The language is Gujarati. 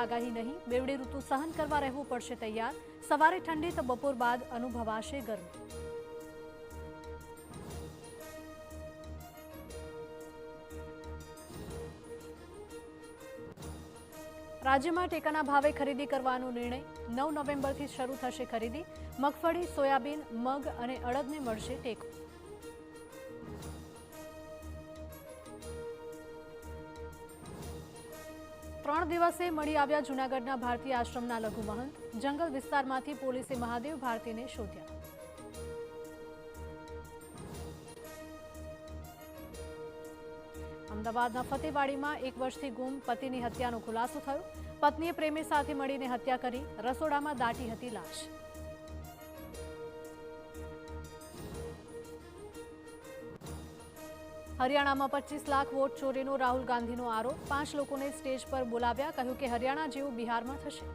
આગાહી નહીં, બેવડી ઋતુ સહન કરવા રહેવું પડશે તૈયાર। સવારે ઠંડી તો બપોર બાદ અનુભવાશે ગરમી। રાજ્યમાં ટેકાના ભાવે ખરીદી કરવાનો નિર્ણય। 9 નવેમ્બરથી શરૂ થશે ખરીદી। મગફળી, સોયાબીન, મગ અને અડદને મળશે ટેકો। ત્રણ દિવસે મળી આવ્યા જૂનાગઢના ભારતીય આશ્રમના લઘુ મહંત। જંગલ વિસ્તારમાંથી પોલીસે મહાદેવ ભારતીને શોધ્યા। અમદાવાદના ફતેવાડીમાં 1 વર્ષથી ગુમ પતિની હત્યાનો ખુલાસો થયો। પત્નીએ પ્રેમી સાથે મળીને હત્યા કરી, રસોડામાં દાટી હતી લાશ। હરિયાણામાં 25 લાખ વોટ ચોરીનો રાહુલ ગાંધીનો આરોપ। 5 લોકોને સ્ટેજ પર બોલાવ્યા, કહ્યું કે હરિયાણા જેવું બિહારમાં થશે।